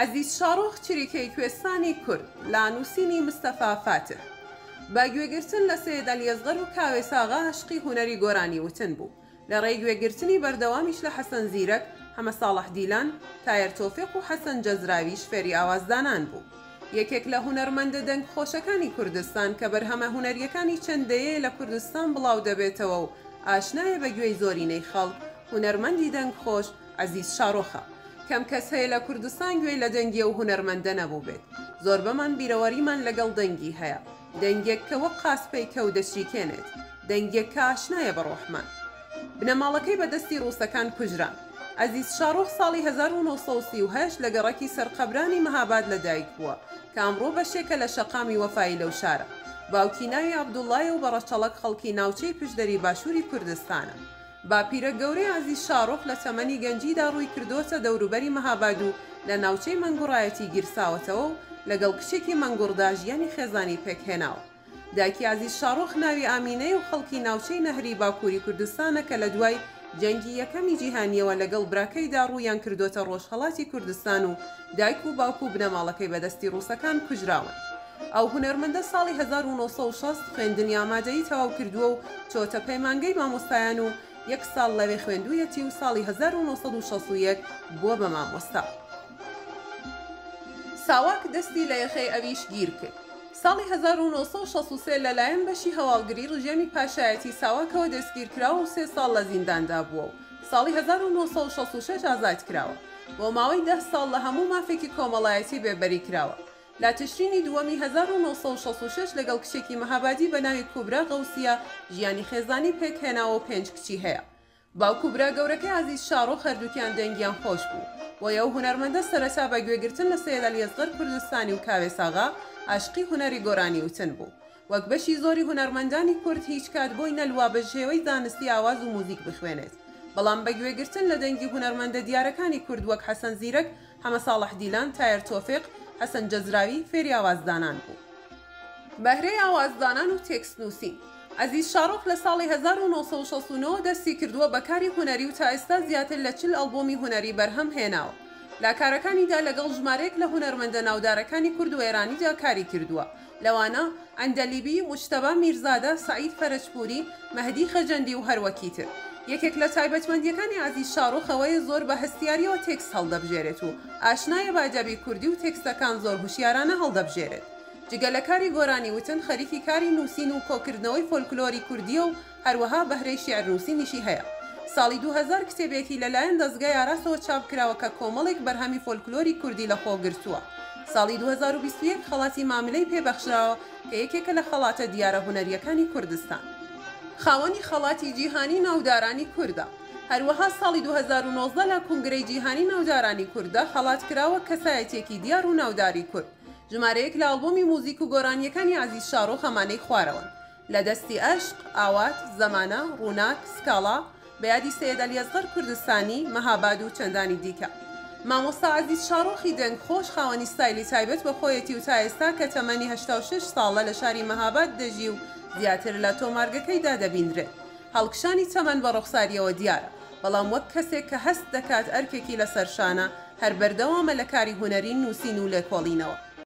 عزیز شارۆخ چریکەی کوێستانی کورد لا نووسینی مستەفا فاتح با گوێگرتن لە سەیید ئەلیەزغەر و کاوێ ساغا عشقی هونەری گۆرانی وتن بوو. لە ڕێی گوێگرتنی بەردەوامیش لە حەسەن زیرەک، هەمە ساڵح دیلان، تایر تۆفیق و حەسەن جەزراویش فێری ئاوازدانان بوو. یەکێک لە هونەرمەندە دەنگخۆشەکانی کوردستان کە بەرهەمە هونەریەکانی چەندەیە لە کوردستان بڵاو دەبێتەوە و ئاشنایە بە گوێی زۆرینەی خەڵک، هونەرمەندی دەنگخۆش عزیز شارۆخە. کەم کەس هەیە لە کوردستان گوێی لە دەنگیە و هونەرمەندە نەبوو بێت. زۆر بەمان بیرەوەریمان لەگەڵ دەنگی هەیە، دەنگێک کە وەک قاسپەی کەو دەچریکێنێت، دەنگێک کە ئاشنایە بە ڕۆحمان. بنەماڵەکەی بەدەستی ڕووسەکان کوژران. عزیز شارۆخ ساڵی 1938 لە گەڕەکی سەرقەبرانی مەهاباد لەدایک بووە کە ئەمڕۆ بەشێکە لە شەقامی وەفایی لەو شارە. باوکی ناوی عەبدوڵڵایە و بەڕەچەڵەک خەڵکی ناوچەی پشدەری باشووری کوردستانە. باپیرە گەورەی عزیز شارۆخ لە تەمەنی گەنجیدا ڕووی کردوتە دەوروبەری مەهاباد و لە ناوچەی مەنگوڕایەتی گیرساوەتەوە و لەگەڵ کچێکی مەنگوڕدا ژیانی خێزانی پێکهێناوە. دایکی عزیز شارۆخ ناوی ئامینەی و خەڵکی ناوچەی نەهری باکووری کوردستانە کە لە دوای جەنگی یەکەمی جیهانیەوە لەگەڵ براکەیدا ڕوویان کردوتە ڕۆژهەڵاتی کوردستان و دایک و باوک و بنەماڵەکەی بەدەستی ڕووسەکان کوژراون. ئەو هونەرمەندە ساڵی 1960 خوێندنی ئامادەیی تەواو کردووە و چۆتە پەیمانگەی مامۆستایان و یەک ساڵ لەوێ خوێندوویەتی و ساڵی 1961 بووە بە مامۆستا. ساواک دەستی لە یەخەی ئەویش گیر کرد. ساڵی 1963 لەلایەن بەشی هەواڵگری ڕژێمی پاشایەتی ساواکەوە دەستگیر کراوە و 3 ساڵ لە زینداندا بووە و ساڵی 1966 ئازاد کراوە. بۆ ماوەی 10 ساڵ لە هەموو مافێکی کۆمەڵایەتی بێبەری کراوە. لا تشرینی دووەمی 1966 لەگەڵ کچێکی مەهابادی بە ناوی کوبرا غەوسیە ژیانی خێزانی پێکهێناوە و 5 کچی هەیە. باوکو برا گەورەکەی عزیز شارۆخ هەردووکیان دەنگیان خۆش بوو. بۆیە ئەو هونەرمەندە سەرەتا بە گوێگرتن لە سەیید ئەلیەزغەر کوردستانی و کاوێ ساغا عاشقی هونەری گۆرانی وتن بوو. وەک بەشی زۆری هونەرمەندانی کورد هیچ کات بۆی نەلوا بە ژێوەی زانستی ئاواز و موزیک بخوێنێت. بەڵام بە گوێگرتن لە دەنگی هونەرمەندە دیارەکانی کورد وەک حەسەن زیرەک، هەمە ساڵح دیلان، تایر تۆفیق، حەسەن جەزراوی فێری ئاوازدانان بوو. بەهرەی ئاوازدانان و تێکست نووسین. عزیز شارۆخ لە ساڵی 1969 دەستی کردووە بە کاری هونەری و تا ئێستا زیاتر لە 40 ئەڵبۆمی هونەری بەرهەم هێناوە. لاکارەکانیدا لەگەڵ ژمارەیەک لە هونەرمەندە ناودارەکانی کورد و ئێرانیدا کاری کردووە. لەوانە ئەندەلیبی، موجتەبا میرزادە، سەعید فەرەجپووری، مەهدی خەجەندی و هەروەکی تر. یەکێک لە تایبەتمەندیەکانی عزیز شارۆخ ئەوەیە زۆر بە هەستیاریەوە تێکست هەڵدەبژێرێت و ئاشنایە بە ئەدەبی کوردی و تێکستەکان زۆر هوشیارانە هەڵدەبژێرێت. جگە لە کاری گۆرانی وتن خەریکی کاری نووسین و کۆکردنەوەی فۆلکلۆری کوردیە و هەروەها بەهرەی شیعر نووسینیشی هەیە. ساڵی 2000 کتێبێکی لەلایەن دەستگای ئاراستەوە چاپ کراوە کە کۆمەڵێک بەرهەمی فۆلکلۆری کوردی لە خۆ گرتووە. ساڵی 2021 خەڵاتی ماملەی پێبەخشراوە کە یەکێکە لە خەڵاتە دیارە هونەریەکانی کوردستان. خاوەنی خەڵاتی جیهانی ناودارانی کووردە. هەروەها ساڵی 2019 لە کنگرەی جیهانی ناودارانی کووردە خەڵات کراوە کەسایەتێکی دیار و ناوداری کورد. ژمارەیەک لە ئەڵبۆمی موزیک و گۆرانیەکانی عزیز شارۆخ ئەمانەی خوارەوەن. لە دەستی ئەشق، ئاوات، زەمانە، ڕووناک، سکاڵا، بەیادی سەیید ئەلیەزغەر کوردستانی، مەهاباد و چەندانی دیکە. مامۆستا عزیز شارۆخی دەنگخۆش خاوەنی ستایلی تایبەت بە خۆیەتی و تا ئێستا کە تەمەنی 86 ساڵە لە شاری مەهاباد دەژی و زیاتر لە تۆمارگەکەیدا دەبیندرێت. هەڵکشانی تەمەن بە ڕوخساریەوە دیارە، بەڵام وەک کەسێک کە هەست دەکات ئەرکێکی لەسەر شانە، هەر بەردەوامە لە کاری هونەری نووسین و لێکۆڵینەوە.